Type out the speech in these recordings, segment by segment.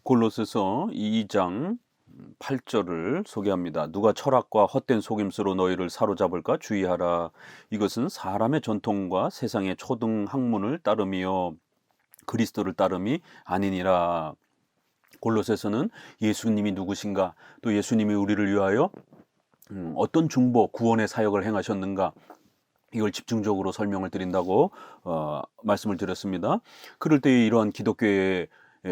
골로새서 2장 8절을 소개합니다. 누가 철학과 헛된 속임수로 너희를 사로잡을까 주의하라. 이것은 사람의 전통과 세상의 초등 학문을 따름이요 그리스도를 따름이 아니니라. 골로새서는 예수님이 누구신가, 또 예수님이 우리를 위하여 어떤 중보 구원의 사역을 행하셨는가, 이걸 집중적으로 설명을 드린다고 말씀을 드렸습니다. 그럴 때 이러한 기독교의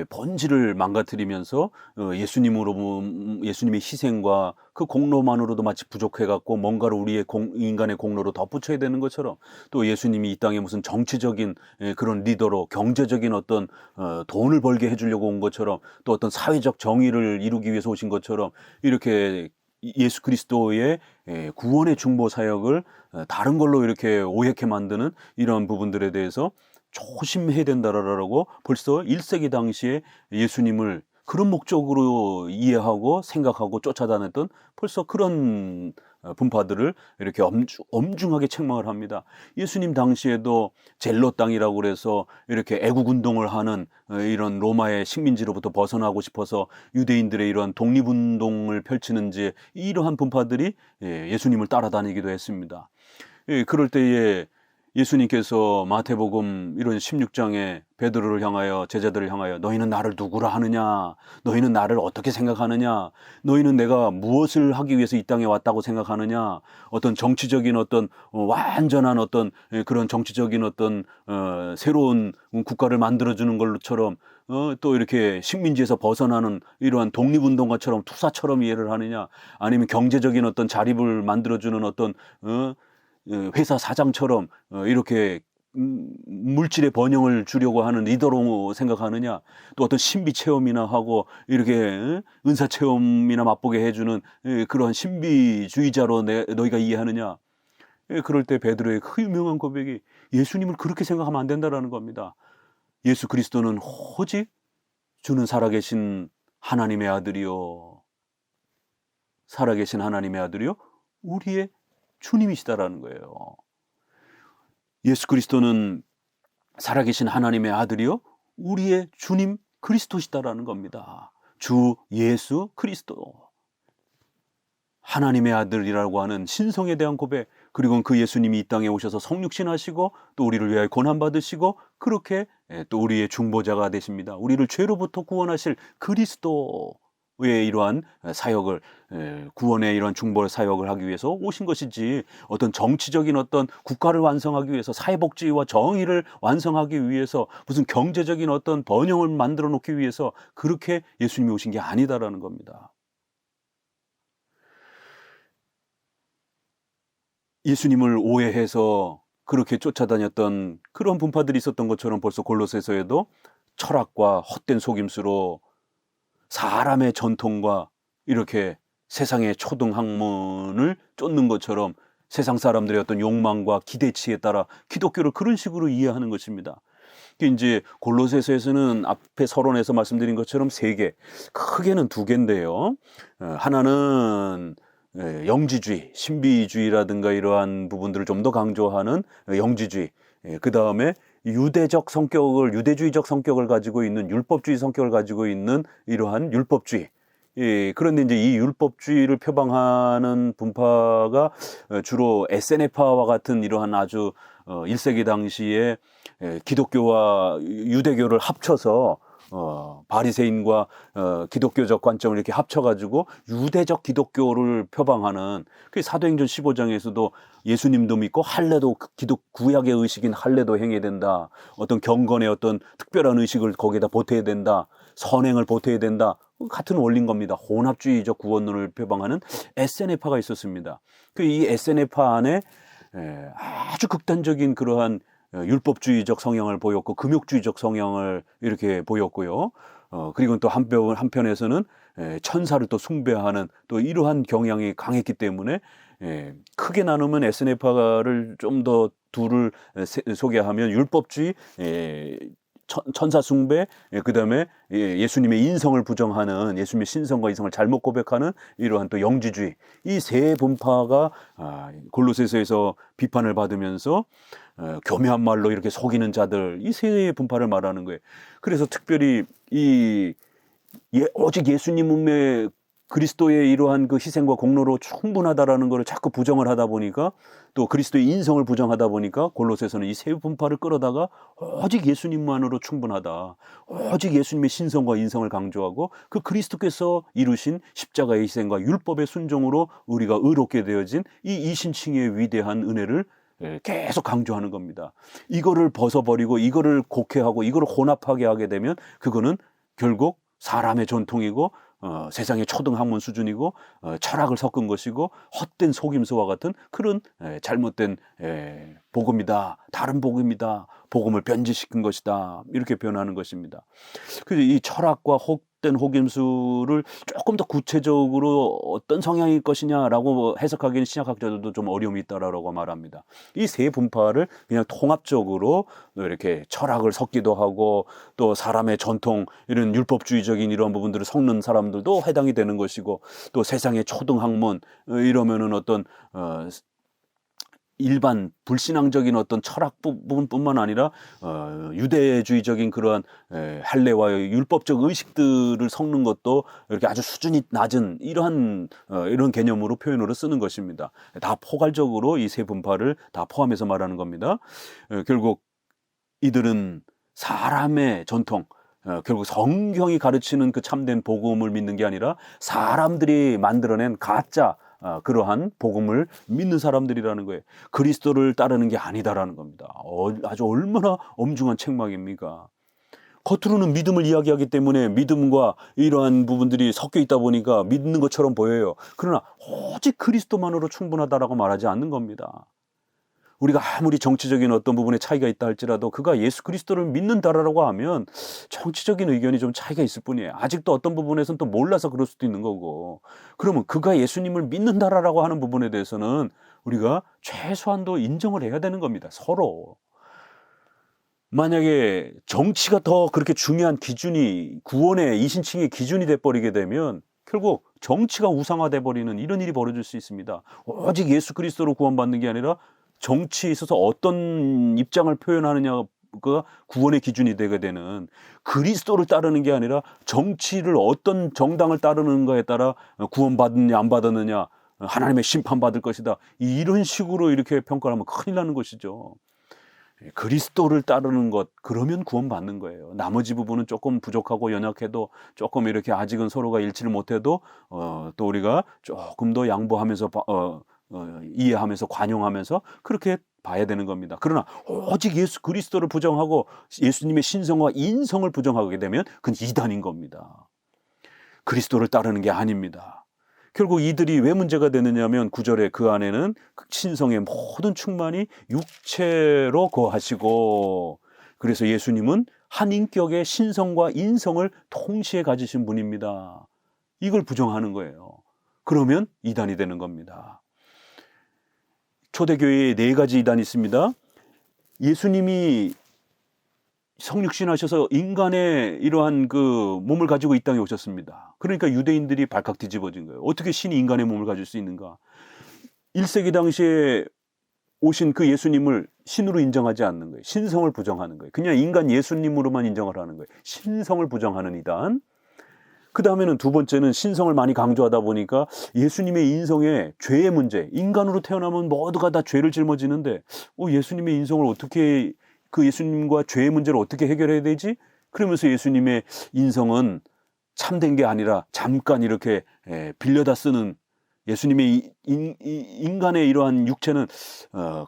본질을 망가뜨리면서 예수님의 희생과 그 공로만으로도 마치 부족해갖고 뭔가를 우리의 인간의 공로로 덧붙여야 되는 것처럼, 또 예수님이 이 땅에 무슨 정치적인 그런 리더로 경제적인 어떤 돈을 벌게 해주려고 온 것처럼, 또 어떤 사회적 정의를 이루기 위해서 오신 것처럼, 이렇게 예수 그리스도의 구원의 중보 사역을 다른 걸로 이렇게 오해케 만드는 이러한 부분들에 대해서 조심해야 된다라고 벌써 1세기 당시에 예수님을 그런 목적으로 이해하고 생각하고 쫓아다녔던 벌써 그런 분파들을 이렇게 엄중하게 책망을 합니다. 예수님 당시에도 젤로 땅이라고 그래서 이렇게 애국 운동을 하는 이런 로마의 식민지로부터 벗어나고 싶어서 유대인들의 이러한 독립운동을 펼치는지 이러한 분파들이 예수님을 따라다니기도 했습니다. 그럴 때에 예수님께서 마태복음 이런 16장에 베드로를 향하여, 제자들을 향하여 너희는 나를 누구라 하느냐, 너희는 나를 어떻게 생각하느냐, 너희는 내가 무엇을 하기 위해서 이 땅에 왔다고 생각하느냐, 어떤 정치적인 어떤 완전한 어떤 그런 정치적인 어떤 새로운 국가를 만들어주는 것처럼 또 이렇게 식민지에서 벗어나는 이러한 독립운동가처럼 투사처럼 이해를 하느냐, 아니면 경제적인 어떤 자립을 만들어주는 어떤 회사 사장처럼 이렇게 물질의 번영을 주려고 하는 리더로 생각하느냐, 또 어떤 신비 체험이나 하고 이렇게 은사 체험이나 맛보게 해주는 그러한 신비주의자로 너희가 이해하느냐. 그럴 때 베드로의 그 유명한 고백이 예수님을 그렇게 생각하면 안 된다라는 겁니다. 예수 그리스도는 오직 주는 살아계신 하나님의 아들이요, 살아계신 하나님의 아들이요 우리의 주님이시다라는 거예요. 예수 그리스도는 살아계신 하나님의 아들이요 우리의 주님 그리스도시다라는 겁니다. 주 예수 그리스도, 하나님의 아들이라고 하는 신성에 대한 고백, 그리고 그 예수님이 이 땅에 오셔서 성육신하시고 또 우리를 위하여 고난받으시고 그렇게 또 우리의 중보자가 되십니다. 우리를 죄로부터 구원하실 그리스도의 이러한 사역을, 구원의 이러한 중보 사역을 하기 위해서 오신 것이지, 어떤 정치적인 어떤 국가를 완성하기 위해서, 사회복지와 정의를 완성하기 위해서, 무슨 경제적인 어떤 번영을 만들어 놓기 위해서 그렇게 예수님이 오신 게 아니다라는 겁니다. 예수님을 오해해서 그렇게 쫓아다녔던 그런 분파들이 있었던 것처럼, 벌써 골로새서에도 철학과 헛된 속임수로 사람의 전통과 이렇게 세상의 초등 학문을 쫓는 것처럼 세상 사람들의 어떤 욕망과 기대치에 따라 기독교를 그런 식으로 이해하는 것입니다. 이제 골로새서에서는 앞에 서론에서 말씀드린 것처럼 세 개, 크게는 두 개인데요. 하나는 영지주의, 신비주의라든가 이러한 부분들을 좀 더 강조하는 영지주의. 그 다음에 유대주의적 성격을 가지고 있는, 율법주의 성격을 가지고 있는 이러한 율법주의. 그런데 이제 이 율법주의를 표방하는 분파가 주로 SNF파와 같은 이러한 아주 1세기 당시에 기독교와 유대교를 합쳐서 바리새인과 기독교적 관점을 이렇게 합쳐가지고 유대적 기독교를 표방하는, 그 사도행전 15장에서도 예수님도 믿고 할례도, 구약의 의식인 할례도 행해야 된다, 어떤 경건의 어떤 특별한 의식을 거기에다 보태야 된다, 선행을 보태야 된다, 같은 원리인 겁니다. 혼합주의적 구원론을 표방하는 SNF파가 있었습니다. 이 SNF파 안에 아주 극단적인 그러한 율법주의적 성향을 보였고, 금욕주의적 성향을 이렇게 보였고요. 그리고 또 한편에서는 천사를 또 숭배하는 또 이러한 경향이 강했기 때문에, 크게 나누면 SNF파를 좀 더 둘을 소개하면 율법주의, 천사 숭배, 그 다음에 예수님의 인성을 부정하는, 예수님의 신성과 이성을 잘못 고백하는 이러한 또 영지주의, 이 세 분파가 골로새서에서 비판을 받으면서 교묘한 말로 이렇게 속이는 자들, 이 세 분파를 말하는 거예요. 그래서 특별히 이 오직 예수님의 그리스도의 이러한 그 희생과 공로로 충분하다라는 것을 자꾸 부정을 하다 보니까, 또 그리스도의 인성을 부정하다 보니까 골로새서는 이 세 분파를 끌어다가 오직 예수님만으로 충분하다, 오직 예수님의 신성과 인성을 강조하고 그 그리스도께서 이루신 십자가의 희생과 율법의 순종으로 우리가 의롭게 되어진 이 이신칭의 위대한 은혜를 계속 강조하는 겁니다. 이거를 벗어버리고 이거를 곡해하고 이거를 혼합하게 하게 되면 그거는 결국 사람의 전통이고 세상의 초등학문 수준이고 철학을 섞은 것이고 헛된 속임수와 같은 그런 잘못된 복음이다, 다른 복음이다, 복음을 변질시킨 것이다, 이렇게 표현하는 것입니다. 그래서 이 철학과 헛된 속임수를 조금 더 구체적으로 어떤 성향일 것이냐라고 해석하기는 신약학자들도 좀 어려움이 있다라고 말합니다. 이 세 분파를 그냥 통합적으로 이렇게 철학을 섞기도 하고 또 사람의 전통, 이런 율법주의적인 이런 부분들을 섞는 사람들도 해당이 되는 것이고, 또 세상의 초등학문 이러면은 어떤 일반 불신앙적인 어떤 철학 부분뿐만 아니라 유대주의적인 그러한 할례와 율법적 의식들을 섞는 것도 이렇게 아주 수준이 낮은 이러한 이런 개념으로 표현으로 쓰는 것입니다. 다 포괄적으로 이 세 분파를 다 포함해서 말하는 겁니다. 결국 이들은 사람의 전통, 결국 성경이 가르치는 그 참된 복음을 믿는 게 아니라 사람들이 만들어낸 가짜 그러한 복음을 믿는 사람들이라는 거예요. 그리스도를 따르는 게 아니다라는 겁니다. 아주 얼마나 엄중한 책망입니까? 겉으로는 믿음을 이야기하기 때문에 믿음과 이러한 부분들이 섞여 있다 보니까 믿는 것처럼 보여요. 그러나 오직 그리스도만으로 충분하다라고 말하지 않는 겁니다. 우리가 아무리 정치적인 어떤 부분에 차이가 있다 할지라도 그가 예수 그리스도를 믿는다라고 하면 정치적인 의견이 좀 차이가 있을 뿐이에요. 아직도 어떤 부분에서는 또 몰라서 그럴 수도 있는 거고, 그러면 그가 예수님을 믿는다라고 하는 부분에 대해서는 우리가 최소한도 인정을 해야 되는 겁니다. 서로. 만약에 정치가 더 그렇게 중요한 기준이, 구원의 이신칭의 기준이 돼버리게 되면 결국 정치가 우상화돼 버리는 이런 일이 벌어질 수 있습니다. 오직 예수 그리스도로 구원받는 게 아니라 정치에 있어서 어떤 입장을 표현하느냐가 구원의 기준이 되게 되는, 그리스도를 따르는 게 아니라 정치를 어떤 정당을 따르는가에 따라 구원받느냐 안 받았느냐, 하나님의 심판받을 것이다, 이런 식으로 이렇게 평가를 하면 큰일 나는 것이죠. 그리스도를 따르는 것, 그러면 구원받는 거예요. 나머지 부분은 조금 부족하고 연약해도, 조금 이렇게 아직은 서로가 일치를 못해도 또 우리가 조금 더 양보하면서 이해하면서 관용하면서 그렇게 봐야 되는 겁니다. 그러나 오직 예수 그리스도를 부정하고 예수님의 신성과 인성을 부정하게 되면 그건 이단인 겁니다. 그리스도를 따르는 게 아닙니다. 결국 이들이 왜 문제가 되느냐면 9절에 그 안에는 신성의 모든 충만이 육체로 거하시고, 그래서 예수님은 한 인격의 신성과 인성을 동시에 가지신 분입니다. 이걸 부정하는 거예요. 그러면 이단이 되는 겁니다. 초대교회에 4가지 이단이 있습니다. 예수님이 성육신 하셔서 인간의 이러한 그 몸을 가지고 이 땅에 오셨습니다. 그러니까 유대인들이 발칵 뒤집어진 거예요. 어떻게 신이 인간의 몸을 가질 수 있는가? 1세기 당시에 오신 그 예수님을 신으로 인정하지 않는 거예요. 신성을 부정하는 거예요. 그냥 인간 예수님으로만 인정을 하는 거예요. 신성을 부정하는 이단. 그 다음에는 두 번째는 신성을 많이 강조하다 보니까 예수님의 인성의 죄의 문제, 인간으로 태어나면 모두가 다 죄를 짊어지는데 예수님의 인성을 어떻게, 그 예수님과 죄의 문제를 어떻게 해결해야 되지? 그러면서 예수님의 인성은 참된 게 아니라 잠깐 이렇게 빌려다 쓰는, 예수님의 인간의 이러한 육체는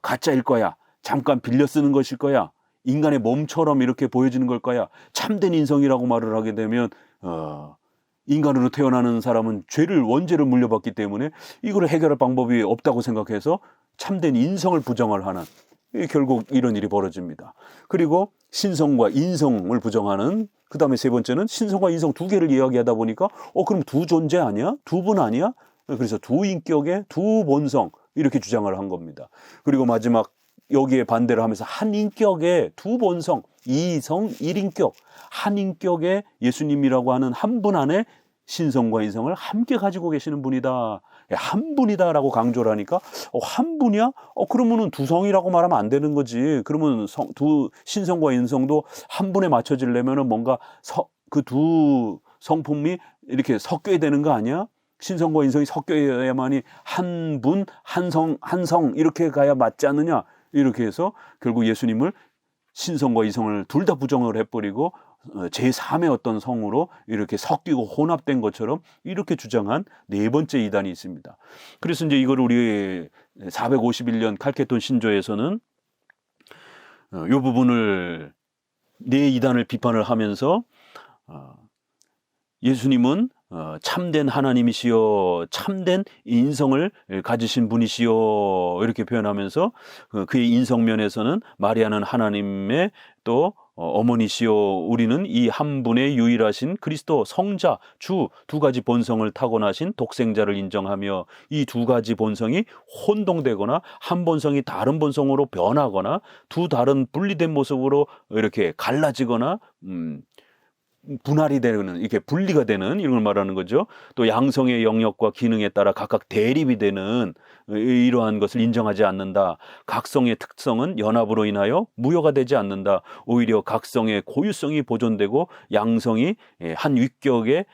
가짜일 거야, 잠깐 빌려 쓰는 것일 거야, 인간의 몸처럼 이렇게 보여지는 걸 거야, 참된 인성이라고 말을 하게 되면 인간으로 태어나는 사람은 원죄를 물려받기 때문에 이걸 해결할 방법이 없다고 생각해서 참된 인성을 부정을 하는, 결국 이런 일이 벌어집니다. 그리고 신성과 인성을 부정하는, 그 다음에 세 번째는 신성과 인성 두 개를 이야기하다 보니까 그럼 두 존재 아니야? 두 분 아니야? 그래서 두 인격의 두 본성, 이렇게 주장을 한 겁니다. 그리고 마지막 여기에 반대를 하면서 한 인격의 두 본성, 이성, 일인격, 한 인격의 예수님이라고 하는 한 분 안에 신성과 인성을 함께 가지고 계시는 분이다, 한 분이다라고 강조를 하니까 한 분이야? 그러면은 두 성이라고 말하면 안 되는 거지. 그러면 두 신성과 인성도 한 분에 맞춰지려면은 뭔가 그 두 성품이 이렇게 섞여야 되는 거 아니야? 신성과 인성이 섞여야만이 한 분, 한 성 이렇게 가야 맞지 않느냐? 이렇게 해서 결국 예수님을 신성과 이성을 둘 다 부정을 해버리고 제3의 어떤 성으로 이렇게 섞이고 혼합된 것처럼 이렇게 주장한 네 번째 이단이 있습니다. 그래서 이제 이걸 우리 451년 칼케돈 신조에서는 이 부분을 네 이단을 비판을 하면서 예수님은 참된 하나님이시여 참된 인성을 가지신 분이시여 이렇게 표현하면서 그의 인성면에서는 마리아는 하나님의 또 어머니시여 우리는 이 한 분의 유일하신 그리스도 성자 주 두 가지 본성을 타고나신 독생자를 인정하며 이 두 가지 본성이 혼동되거나 한 본성이 다른 본성으로 변하거나 두 다른 분리된 모습으로 이렇게 갈라지거나 분할이 되는 이렇게 분리가 되는 이런 걸 말하는 거죠. 또 양성의 영역과 기능에 따라 각각 대립이 되는 이러한 것을 인정하지 않는다. 각성의 특성은 연합으로 인하여 무효가 되지 않는다. 오히려 각성의 고유성이 보존되고 양성이 한 위격에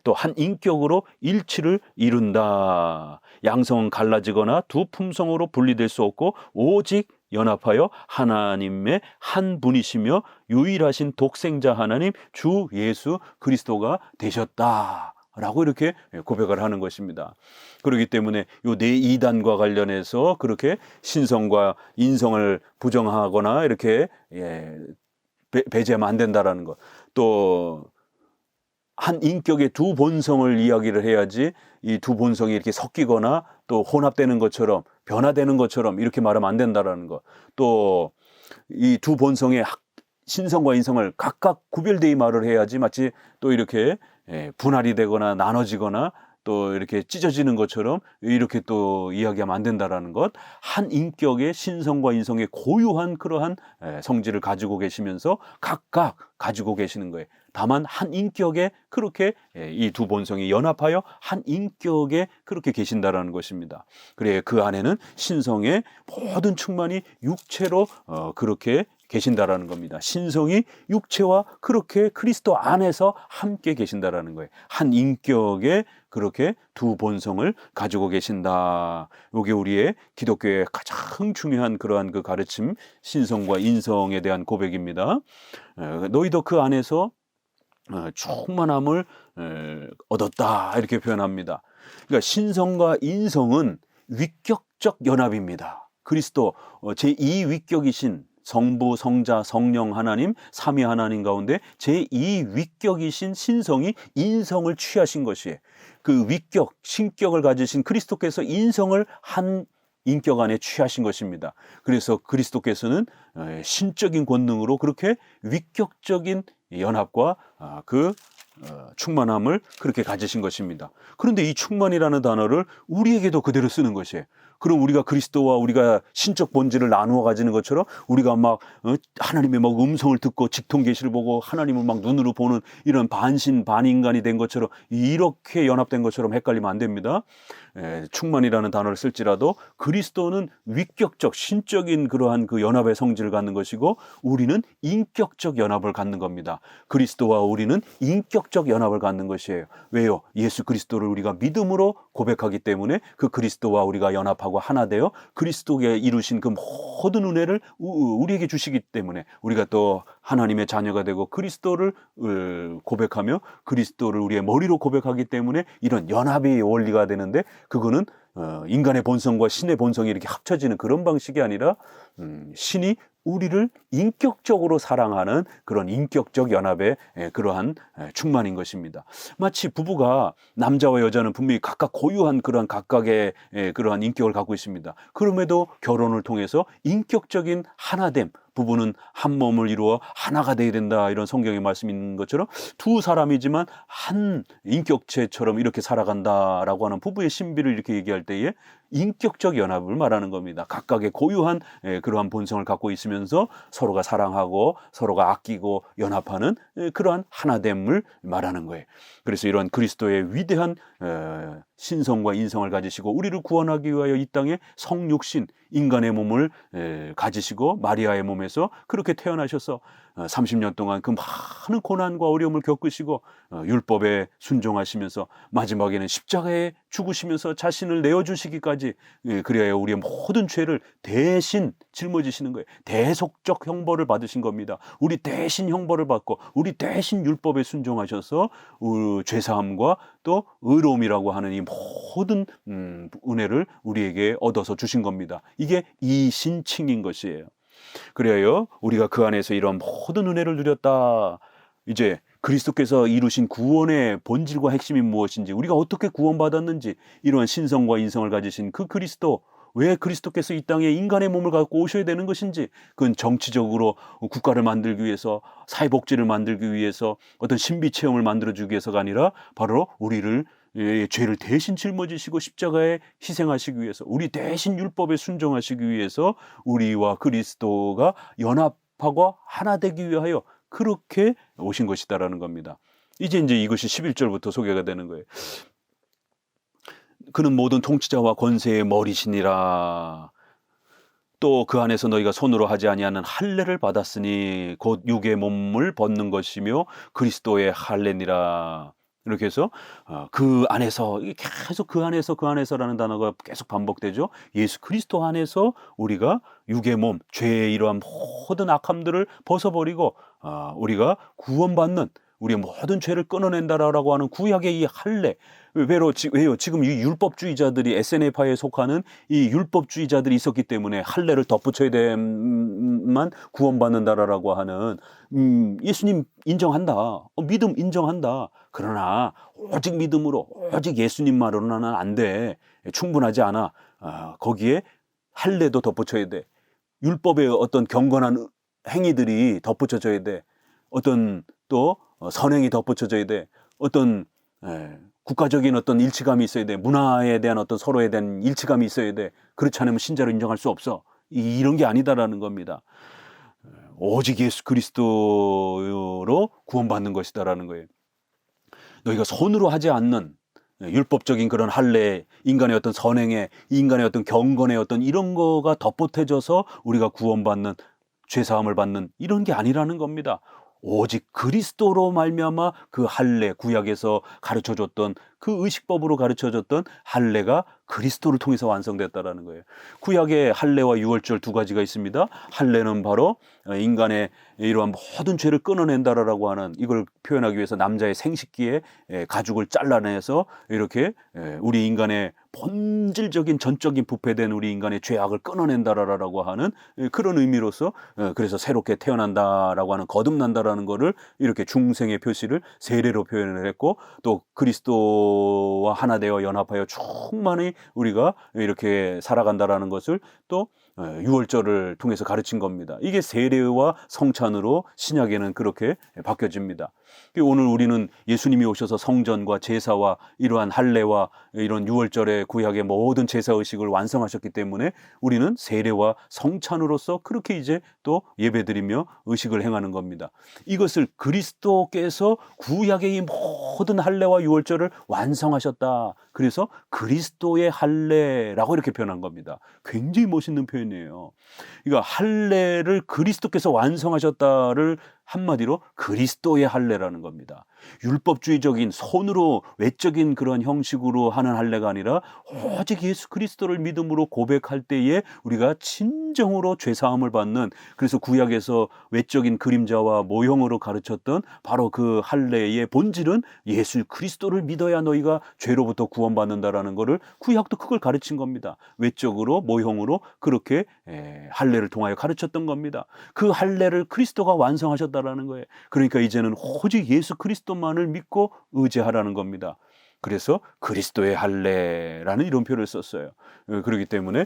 또 한 인격으로 일치를 이룬다. 양성은 갈라지거나 두 품성으로 분리될 수 없고 오직 연합하여 하나님의 한 분이시며 유일하신 독생자 하나님 주 예수 그리스도가 되셨다라고 이렇게 고백을 하는 것입니다. 그렇기 때문에 요 네 이단과 관련해서 그렇게 신성과 인성을 부정하거나 이렇게 배제하면 안 된다라는 것. 또 한 인격의 두 본성을 이야기를 해야지 이 두 본성이 이렇게 섞이거나 또 혼합되는 것처럼 변화되는 것처럼 이렇게 말하면 안 된다라는 것. 또 이 두 본성의 신성과 인성을 각각 구별되이 말을 해야지 마치 또 이렇게 분할이 되거나 나눠지거나 또 이렇게 찢어지는 것처럼 이렇게 또 이야기하면 안 된다라는 것. 한 인격의 신성과 인성의 고유한 그러한 성질을 가지고 계시면서 각각 가지고 계시는 거예요. 다만 한 인격에 그렇게 이 두 본성이 연합하여 한 인격에 그렇게 계신다라는 것입니다. 그래 그 안에는 신성의 모든 충만이 육체로 그렇게 계신다라는 겁니다. 신성이 육체와 그렇게 그리스도 안에서 함께 계신다라는 거예요. 한 인격에 그렇게 두 본성을 가지고 계신다. 이게 우리의 기독교의 가장 중요한 그러한 그 가르침, 신성과 인성에 대한 고백입니다. 너희도 그 안에서 충만함을 얻었다 이렇게 표현합니다. 그러니까 신성과 인성은 위격적 연합입니다. 그리스도 제2 위격이신 성부, 성자, 성령 하나님, 삼위 하나님 가운데 제2 위격이신 신성이 인성을 취하신 것이에요. 그 위격, 신격을 가지신 그리스도께서 인성을 한 인격 안에 취하신 것입니다. 그래서 그리스도께서는 신적인 권능으로 그렇게 위격적인 연합과 그 충만함을 그렇게 가지신 것입니다. 그런데 이 충만이라는 단어를 우리에게도 그대로 쓰는 것이에요. 그럼 우리가 그리스도와 우리가 신적 본질을 나누어 가지는 것처럼 우리가 막 하나님의 막 음성을 듣고 직통 계시를 보고 하나님을 막 눈으로 보는 이런 반신 반인간이 된 것처럼 이렇게 연합된 것처럼 헷갈리면 안 됩니다. 충만이라는 단어를 쓸지라도 그리스도는 위격적 신적인 그러한 그 연합의 성질을 갖는 것이고 우리는 인격적 연합을 갖는 겁니다. 그리스도와 우리는 인격적 연합을 갖는 것이에요. 왜요? 예수 그리스도를 우리가 믿음으로 고백하기 때문에 그 그리스도와 우리가 연합하고 하나 되어 그리스도에 이루신 그 모든 은혜를 우리에게 주시기 때문에 우리가 또 하나님의 자녀가 되고 그리스도를 고백하며 그리스도를 우리의 머리로 고백하기 때문에 이런 연합의 원리가 되는데 그거는 인간의 본성과 신의 본성이 이렇게 합쳐지는 그런 방식이 아니라 신이 우리를 인격적으로 사랑하는 그런 인격적 연합의 그러한 충만인 것입니다. 마치 부부가 남자와 여자는 분명히 각각 고유한 그러한 각각의 그러한 인격을 갖고 있습니다. 그럼에도 결혼을 통해서 인격적인 하나됨, 부부는 한 몸을 이루어 하나가 되어야 된다 이런 성경의 말씀이 있는 것처럼 두 사람이지만 한 인격체처럼 이렇게 살아간다라고 하는 부부의 신비를 이렇게 얘기할 때에 인격적 연합을 말하는 겁니다. 각각의 고유한 그러한 본성을 갖고 있으면서 서로가 사랑하고 서로가 아끼고 연합하는 그러한 하나됨을 말하는 거예요. 그래서 이런 그리스도의 위대한 신성과 인성을 가지시고 우리를 구원하기 위하여 이 땅에 성육신 인간의 몸을 가지시고 마리아의 몸에 몸에서 그렇게 태어나셔서 30년 동안 그 많은 고난과 어려움을 겪으시고 율법에 순종하시면서 마지막에는 십자가에 죽으시면서 자신을 내어주시기까지, 그래야 우리의 모든 죄를 대신 짊어지시는 거예요. 대속적 형벌을 받으신 겁니다. 우리 대신 형벌을 받고 우리 대신 율법에 순종하셔서 죄사함과 또 의로움이라고 하는 이 모든 은혜를 우리에게 얻어서 주신 겁니다. 이게 이신칭인 것이에요. 그래요 우리가 그 안에서 이런 모든 은혜를 누렸다. 이제 그리스도께서 이루신 구원의 본질과 핵심이 무엇인지, 우리가 어떻게 구원받았는지, 이러한 신성과 인성을 가지신 그 그리스도, 왜 그리스도께서 이 땅에 인간의 몸을 갖고 오셔야 되는 것인지, 그건 정치적으로 국가를 만들기 위해서, 사회복지를 만들기 위해서, 어떤 신비체험을 만들어주기 위해서가 아니라 바로 우리를 죄를 대신 짊어지시고 십자가에 희생하시기 위해서, 우리 대신 율법에 순종하시기 위해서 우리와 그리스도가 연합하고 하나 되기 위하여 그렇게 오신 것이다라는 겁니다. 이제 이것이 11절부터 소개가 되는 거예요. 그는 모든 통치자와 권세의 머리시니라. 또 그 안에서 너희가 손으로 하지 아니하는 할례를 받았으니 곧 육의 몸을 벗는 것이며 그리스도의 할례니라. 이렇게 해서 그 안에서, 계속 그 안에서라는 단어가 계속 반복되죠. 예수 그리스도 안에서 우리가 육의 몸, 죄의 이러한 모든 악함들을 벗어버리고 우리가 구원받는, 우리의 모든 죄를 끊어낸다라고 하는 구약의 이 할례. 왜요? 지금 이 율법주의자들이, SNF파에 속하는 이 율법주의자들이 있었기 때문에 할례를 덧붙여야 되만 구원받는다라고 하는, 예수님 인정한다, 믿음 인정한다. 그러나 오직 믿음으로, 오직 예수님만으로는 안 돼. 충분하지 않아. 거기에 할례도 덧붙여야 돼. 율법의 어떤 경건한 행위들이 덧붙여져야 돼. 어떤 또 선행이 덧붙여져야 돼. 어떤 국가적인 어떤 일치감이 있어야 돼. 문화에 대한 어떤 서로에 대한 일치감이 있어야 돼. 그렇지 않으면 신자로 인정할 수 없어. 이런 게 아니다라는 겁니다. 오직 예수 그리스도로 구원받는 것이다라는 거예요. 너희가 손으로 하지 않는 율법적인 그런 할례, 인간의 어떤 선행에, 인간의 어떤 경건의 어떤 이런 거가 덧붙여져서 우리가 구원받는, 죄사함을 받는 이런 게 아니라는 겁니다. 오직 그리스도로 말미암아 그 할례, 구약에서 가르쳐줬던 그 의식법으로 가르쳐줬던 할례가 그리스도를 통해서 완성됐다라는 거예요. 구약의 할례와 유월절 두 가지가 있습니다. 할례는 바로 인간의 이러한 모든 죄를 끊어낸다라고 하는, 이걸 표현하기 위해서 남자의 생식기에 가죽을 잘라내서 이렇게 우리 인간의 본질적인 전적인 부패된 우리 인간의 죄악을 끊어낸다라고 하는 그런 의미로서, 그래서 새롭게 태어난다라고 하는, 거듭난다라는 거를 이렇게 중생의 표시를 세례로 표현을 했고, 또 그리스도와 하나 되어 연합하여 충만히 우리가 이렇게 살아간다라는 것을 또 유월절을 통해서 가르친 겁니다. 이게 세례와 성찬으로 신약에는 그렇게 바뀌어집니다. 오늘 우리는 예수님이 오셔서 성전과 제사와 이러한 할례와 이런 유월절의 구약의 모든 제사의식을 완성하셨기 때문에 우리는 세례와 성찬으로서 그렇게 이제 또 예배드리며 의식을 행하는 겁니다. 이것을 그리스도께서 구약의 이 모든 할례와 유월절을 완성하셨다. 그래서 그리스도의 할례라고 이렇게 표현한 겁니다. 굉장히 멋있는 표현이에요. 그러니까 할례를 그리스도께서 완성하셨다를 한마디로 그리스도의 할례라는 겁니다. 율법주의적인 손으로 외적인 그런 형식으로 하는 할례가 아니라 오직 예수 그리스도를 믿음으로 고백할 때에 우리가 진정으로 죄사함을 받는, 그래서 구약에서 외적인 그림자와 모형으로 가르쳤던 바로 그 할례의 본질은 예수 그리스도를 믿어야 너희가 죄로부터 구원받는다라는 것을 구약도 그걸 가르친 겁니다. 외적으로 모형으로 그렇게 할례를 통하여 가르쳤던 겁니다. 그 할례를 그리스도가 완성하셨다라는 거예요. 그러니까 이제는 오직 예수 그리스도만을 믿고 의지하라는 겁니다. 그래서 그리스도의 할례라는 이런 표현을 썼어요. 그렇기 때문에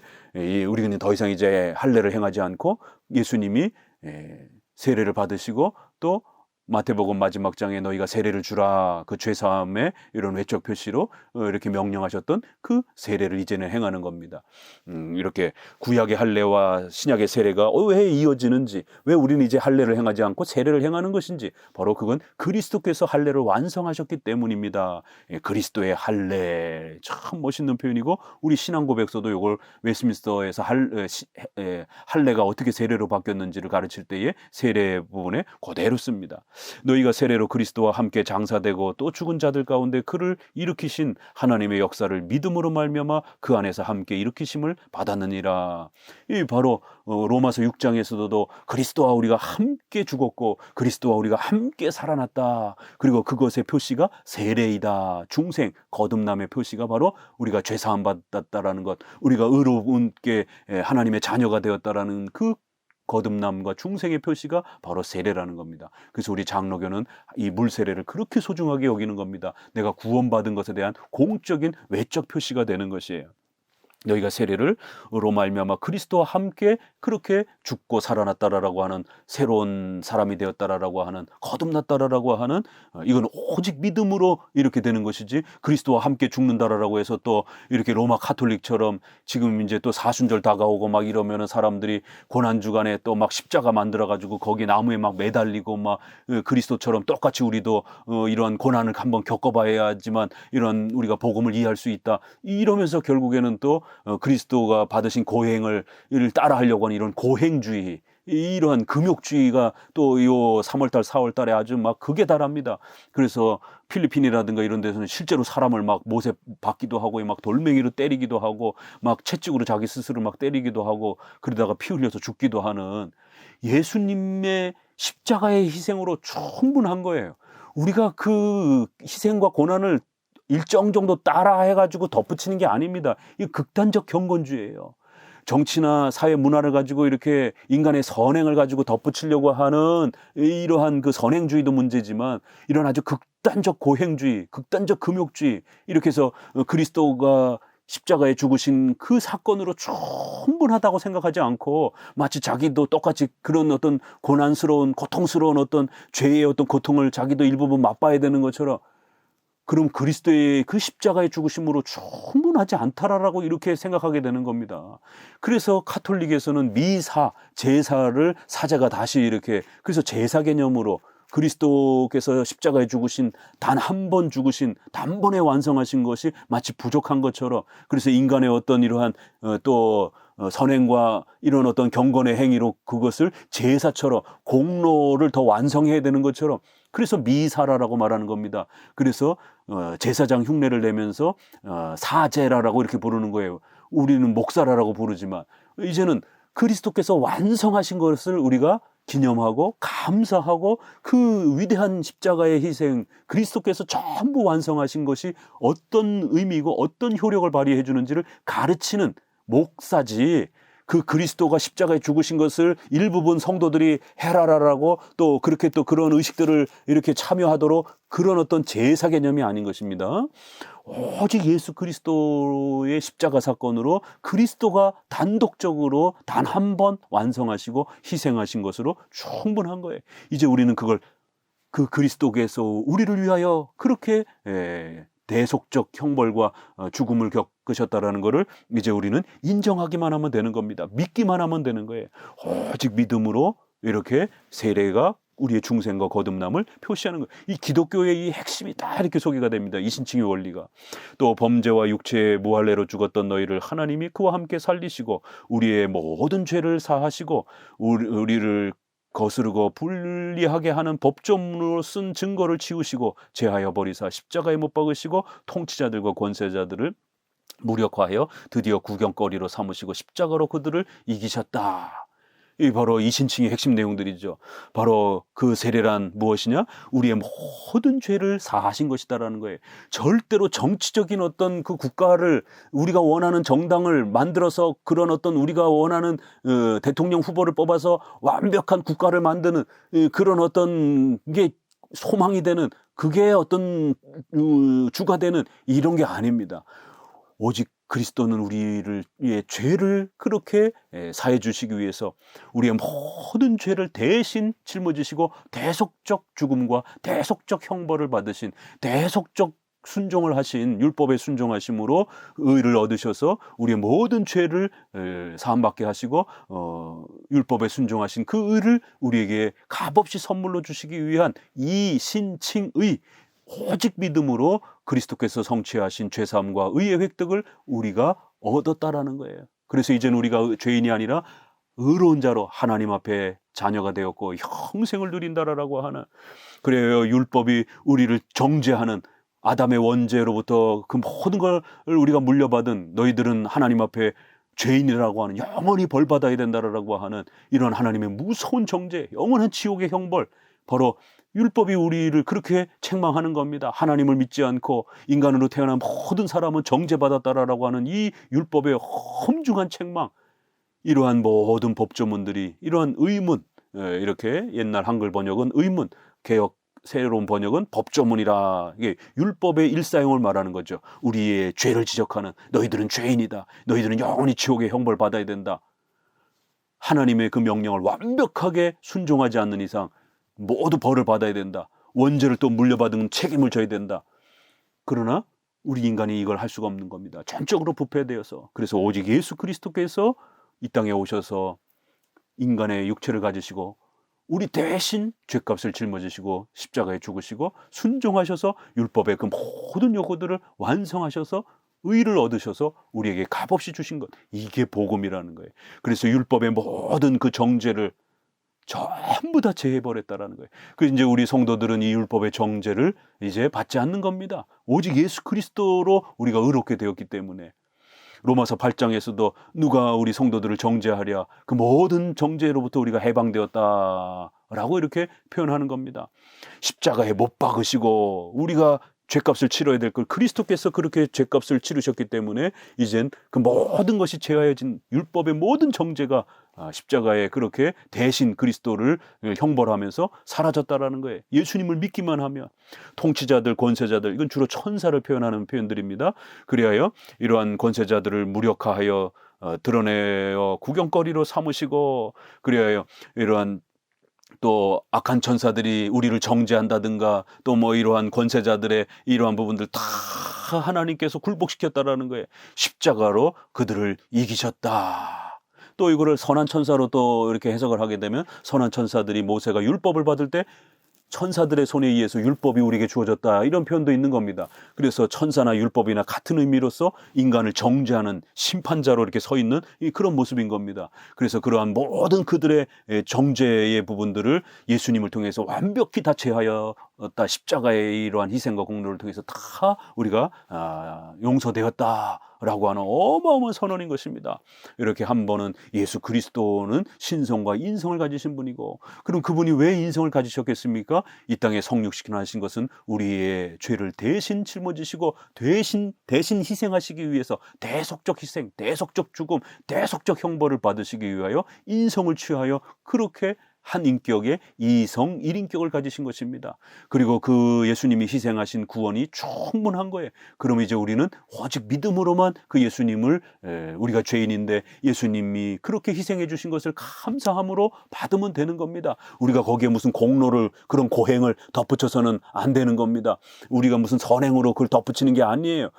우리는 더 이상 이제 할례를 행하지 않고 예수님이 세례를 받으시고 또 마태복음 마지막 장에 너희가 세례를 주라, 그 죄사함의 이런 외적 표시로 이렇게 명령하셨던 그 세례를 이제는 행하는 겁니다. 이렇게 구약의 할례와 신약의 세례가 왜 이어지는지, 왜 우리는 이제 할례를 행하지 않고 세례를 행하는 것인지, 바로 그건 그리스도께서 할례를 완성하셨기 때문입니다. 예, 그리스도의 할례, 참 멋있는 표현이고, 우리 신앙 고백서도 이걸 웨스트민스터에서 할례가 어떻게 세례로 바뀌었는지를 가르칠 때에 세례 부분에 그대로 씁니다. 너희가 세례로 그리스도와 함께 장사되고 또 죽은 자들 가운데 그를 일으키신 하나님의 역사를 믿음으로 말미암아 그 안에서 함께 일으키심을 받았느니라. 이 바로 로마서 6장에서도 그리스도와 우리가 함께 죽었고 그리스도와 우리가 함께 살아났다. 그리고 그것의 표시가 세례이다. 중생, 거듭남의 표시가 바로 우리가 죄사함 받았다라는 것, 우리가 의롭게 하나님의 자녀가 되었다라는 그 거듭남과 중생의 표시가 바로 세례라는 겁니다. 그래서 우리 장로교는 이 물세례를 그렇게 소중하게 여기는 겁니다. 내가 구원받은 것에 대한 공적인 외적 표시가 되는 것이에요. 너희가 세례를 말미암아 그리스도와 함께 그렇게 죽고 살아났다라고 하는, 새로운 사람이 되었다라고 하는, 거듭났다라고 하는, 이건 오직 믿음으로 이렇게 되는 것이지, 그리스도와 함께 죽는다라고 해서 또 이렇게 로마 카톨릭처럼 지금 이제 또 사순절 다가오고 막 이러면은 사람들이 고난주간에 또 막 십자가 만들어 가지고 거기 나무에 막 매달리고 막 그리스도처럼 똑같이 우리도 이런 고난을 한번 겪어봐야지만 이런 우리가 복음을 이해할 수 있다, 이러면서 결국에는 또 그리스도가 받으신 고행을 따라하려고 하는 이런 고행주의, 이러한 금욕주의가 또 요 3월달 4월달에 아주 막 극에 달합니다. 그래서 필리핀이라든가 이런 데서는 실제로 사람을 막 못에 박기도 하고 막 돌멩이로 때리기도 하고 막 채찍으로 자기 스스로 막 때리기도 하고 그러다가 피 흘려서 죽기도 하는, 예수님의 십자가의 희생으로 충분한 거예요. 우리가 그 희생과 고난을 일정 정도 따라 해가지고 덧붙이는 게 아닙니다. 이 극단적 경건주의예요. 정치나 사회 문화를 가지고 이렇게 인간의 선행을 가지고 덧붙이려고 하는 이러한 그 선행주의도 문제지만, 이런 아주 극단적 고행주의, 극단적 금욕주의, 이렇게 해서 그리스도가 십자가에 죽으신 그 사건으로 충분하다고 생각하지 않고 마치 자기도 똑같이 그런 어떤 고난스러운, 고통스러운 어떤 죄의 어떤 고통을 자기도 일부분 맛봐야 되는 것처럼, 그럼 그리스도의 그 십자가의 죽으심으로 충분하지 않다라고 이렇게 생각하게 되는 겁니다. 그래서 카톨릭에서는 미사, 제사를 사제가 다시 이렇게, 그래서 제사 개념으로 그리스도께서 십자가에 죽으신, 단 한 번 죽으신, 단번에 완성하신 것이 마치 부족한 것처럼, 그래서 인간의 어떤 이러한 또 선행과 이런 어떤 경건의 행위로 그것을 제사처럼 공로를 더 완성해야 되는 것처럼, 그래서 미사라라고 말하는 겁니다. 그래서 제사장 흉내를 내면서 사제라라고 이렇게 부르는 거예요. 우리는 목사라라고 부르지만, 이제는 그리스도께서 완성하신 것을 우리가 기념하고 감사하고, 그 위대한 십자가의 희생, 그리스도께서 전부 완성하신 것이 어떤 의미이고 어떤 효력을 발휘해 주는지를 가르치는 목사지, 그 그리스도가 십자가에 죽으신 것을 일부분 성도들이 해라라라고 또 그렇게 또 그런 의식들을 이렇게 참여하도록 그런 어떤 제사 개념이 아닌 것입니다. 오직 예수 그리스도의 십자가 사건으로 그리스도가 단독적으로 단 한 번 완성하시고 희생하신 것으로 충분한 거예요. 이제 우리는 그걸, 그 그리스도께서 우리를 위하여 그렇게 대속적 형벌과 죽음을 겪으셨다라는 것을 이제 우리는 인정하기만 하면 되는 겁니다. 믿기만 하면 되는 거예요. 오직 믿음으로 이렇게 세례가 우리의 중생과 거듭남을 표시하는 거예요. 이 기독교의 이 핵심이 다 이렇게 소개가 됩니다. 이신칭의 원리가. 또 범죄와 육체의 무할례로 죽었던 너희를 하나님이 그와 함께 살리시고 우리의 모든 죄를 사하시고 우리를 거스르고 불리하게 하는 법조문으로 쓴 증거를 치우시고 제하여 버리사 십자가에 못 박으시고 통치자들과 권세자들을 무력화하여 드디어 구경거리로 삼으시고 십자가로 그들을 이기셨다. 이 바로 이신칭의 핵심 내용들이죠. 바로 그 세례란 무엇이냐? 우리의 모든 죄를 사하신 것이다라는 거예요. 절대로 정치적인 어떤 그 국가를, 우리가 원하는 정당을 만들어서 그런 어떤 우리가 원하는 대통령 후보를 뽑아서 완벽한 국가를 만드는 그런 어떤 게 소망이 되는, 그게 어떤 주가 되는 이런 게 아닙니다. 오직 그리스도는 우리의 죄를 그렇게 사해 주시기 위해서 우리의 모든 죄를 대신 짊어지시고 대속적 죽음과 대속적 형벌을 받으신, 대속적 순종을 하신, 율법에 순종하심으로 의를 얻으셔서 우리의 모든 죄를 사함받게 하시고 율법에 순종하신 그 의를 우리에게 값없이 선물로 주시기 위한 이 신칭의, 오직 믿음으로 그리스도께서 성취하신 죄사함과 의의 획득을 우리가 얻었다라는 거예요. 그래서 이제는 우리가 죄인이 아니라 의로운 자로 하나님 앞에 자녀가 되었고 영생을 누린다라고 하는, 그래요. 율법이 우리를 정죄하는 아담의 원죄로부터 그 모든 걸 우리가 물려받은, 너희들은 하나님 앞에 죄인이라고 하는, 영원히 벌받아야 된다라고 하는 이런 하나님의 무서운 정죄, 영원한 지옥의 형벌, 바로 율법이 우리를 그렇게 책망하는 겁니다. 하나님을 믿지 않고 인간으로 태어난 모든 사람은 정죄받았다라고 하는 이 율법의 험중한 책망, 이러한 모든 법조문들이, 이러한 의문, 이렇게 옛날 한글 번역은 의문, 개역 새로운 번역은 법조문이라, 이게 율법의 일사용을 말하는 거죠. 우리의 죄를 지적하는, 너희들은 죄인이다, 너희들은 영원히 지옥의 형벌 받아야 된다. 하나님의 그 명령을 완벽하게 순종하지 않는 이상 모두 벌을 받아야 된다. 원죄를 또 물려받은 책임을 져야 된다. 그러나 우리 인간이 이걸 할 수가 없는 겁니다. 전적으로 부패되어서. 그래서 오직 예수 그리스도께서 이 땅에 오셔서 인간의 육체를 가지시고 우리 대신 죄값을 짊어지시고 십자가에 죽으시고 순종하셔서 율법의 그 모든 요구들을 완성하셔서 의를 얻으셔서 우리에게 값없이 주신 것, 이게 복음이라는 거예요. 그래서 율법의 모든 그 정죄를 전부 다 제해버렸다라는 거예요. 그래서 이제 우리 성도들은 이 율법의 정죄를 이제 받지 않는 겁니다. 오직 예수 그리스도로 우리가 의롭게 되었기 때문에. 로마서 8장에서도 누가 우리 성도들을 정죄하랴, 그 모든 정죄로부터 우리가 해방되었다라고 이렇게 표현하는 겁니다. 십자가에 못 박으시고 우리가 죄값을 치러야 될 걸 그리스도께서 그렇게 죄값을 치르셨기 때문에 이젠 그 모든 것이 제하여진 율법의 모든 정죄가 십자가에 그렇게 대신 그리스도를 형벌하면서 사라졌다라는 거예요. 예수님을 믿기만 하면. 통치자들, 권세자들, 이건 주로 천사를 표현하는 표현들입니다. 그리하여 이러한 권세자들을 무력화하여 드러내어 구경거리로 삼으시고, 그리하여 이러한 또 악한 천사들이 우리를 정죄한다든가 또 뭐 이러한 권세자들의 이러한 부분들 다 하나님께서 굴복시켰다라는 거예요. 십자가로 그들을 이기셨다. 또 이거를 선한 천사로 또 이렇게 해석을 하게 되면, 선한 천사들이 모세가 율법을 받을 때 천사들의 손에 의해서 율법이 우리에게 주어졌다, 이런 표현도 있는 겁니다. 그래서 천사나 율법이나 같은 의미로서 인간을 정죄하는 심판자로 이렇게 서 있는 그런 모습인 겁니다. 그래서 그러한 모든 그들의 정죄의 부분들을 예수님을 통해서 완벽히 다 제하였다. 십자가의 이러한 희생과 공로를 통해서 다 우리가 용서되었다라고 하는 어마어마한 선언인 것입니다. 이렇게 한 번은 예수 그리스도는 신성과 인성을 가지신 분이고, 그럼 그분이 왜 인성을 가지셨겠습니까? 이 땅에 성육시키나 하신 것은 우리의 죄를 대신 짊어지시고 대신 희생하시기 위해서 대속적 희생, 대속적 죽음, 대속적 형벌을 받으시기 위하여 인성을 취하여 그렇게 한 인격의 이성 1인격을 가지신 것입니다. 그리고 그 예수님이 희생하신 구원이 충분한 거예요. 그럼 이제 우리는 오직 믿음으로만 그 예수님을, 우리가 죄인인데 예수님이 그렇게 희생해 주신 것을 감사함으로 받으면 되는 겁니다. 우리가 거기에 무슨 공로를, 그런 고행을 덧붙여서는 안 되는 겁니다. 우리가 무슨 선행으로 그걸 덧붙이는 게 아니에요.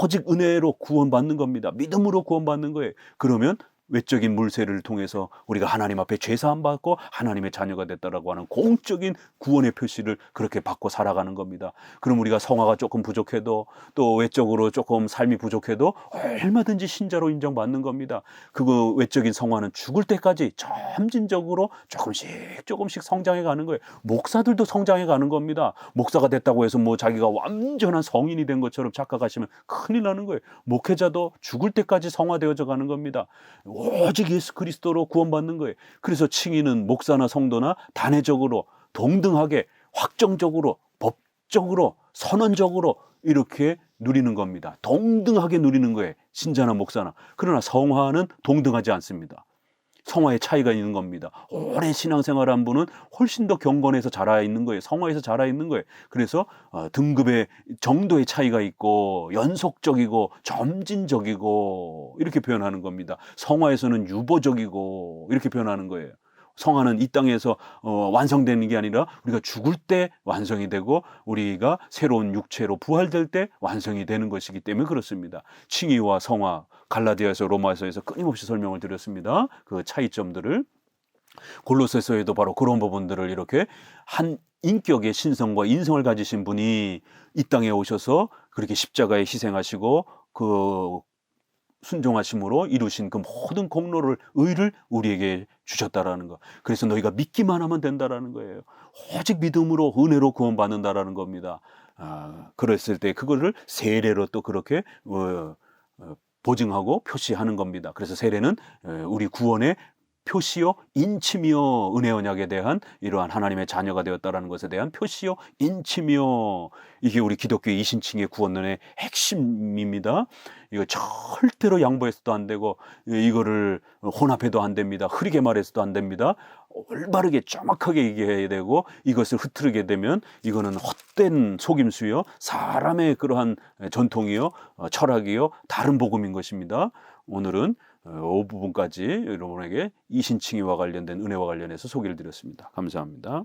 오직 은혜로 구원받는 겁니다. 믿음으로 구원받는 거예요. 그러면 외적인 물세를 통해서 우리가 하나님 앞에 죄사함 받고 하나님의 자녀가 됐다라고 하는 공적인 구원의 표시를 그렇게 받고 살아가는 겁니다. 그럼 우리가 성화가 조금 부족해도, 또 외적으로 조금 삶이 부족해도 얼마든지 신자로 인정받는 겁니다. 그 외적인 성화는 죽을 때까지 점진적으로 조금씩 성장해 가는 거예요. 목사들도 성장해 가는 겁니다. 목사가 됐다고 해서 뭐 자기가 완전한 성인이 된 것처럼 착각하시면 큰일 나는 거예요. 목회자도 죽을 때까지 성화되어져 가는 겁니다. 오직 예수 그리스도로 구원받는 거예요. 그래서 칭의는 목사나 성도나 단회적으로, 동등하게, 확정적으로, 법적으로, 선언적으로 이렇게 누리는 겁니다. 동등하게 누리는 거예요. 신자나 목사나. 그러나 성화는 동등하지 않습니다. 성화의 차이가 있는 겁니다. 오래 신앙생활한 분은 훨씬 더 경건에서 자라 있는 거예요. 성화에서 자라 있는 거예요. 그래서 등급의 정도의 차이가 있고 연속적이고 점진적이고 이렇게 표현하는 겁니다. 성화에서는 유보적이고 이렇게 표현하는 거예요. 성화는 이 땅에서 완성되는 게 아니라 우리가 죽을 때 완성이 되고 우리가 새로운 육체로 부활될 때 완성이 되는 것이기 때문에 그렇습니다. 칭의와 성화, 갈라디아서 로마서에서 끊임없이 설명을 드렸습니다. 그 차이점들을. 골로새서에도 바로 그런 부분들을 이렇게 한 인격의 신성과 인성을 가지신 분이 이 땅에 오셔서 그렇게 십자가에 희생하시고 그 순종하심으로 이루신 그 모든 공로를 의를 우리에게 주셨다라는 거. 그래서 너희가 믿기만 하면 된다라는 거예요. 오직 믿음으로 은혜로 구원받는다라는 겁니다. 그랬을 때 그거를 세례로 또 그렇게 보증하고 표시하는 겁니다. 그래서 세례는 우리 구원의 표시요 인침이요 은혜 언약에 대한 이러한 하나님의 자녀가 되었다라는 것에 대한 표시요 인침이요, 이게 우리 기독교의 이신칭의 구원론의 핵심입니다. 이거 절대로 양보해서도 안 되고 이거를 혼합해도 안 됩니다. 흐리게 말해서도 안 됩니다. 올바르게 정확하게 얘기해야 되고 이것을 흐트르게 되면 이거는 헛된 속임수요, 사람의 그러한 전통이요, 철학이요, 다른 복음인 것입니다. 오늘은 이 부분까지 여러분에게 이신칭의와 관련된 은혜와 관련해서 소개를 드렸습니다. 감사합니다.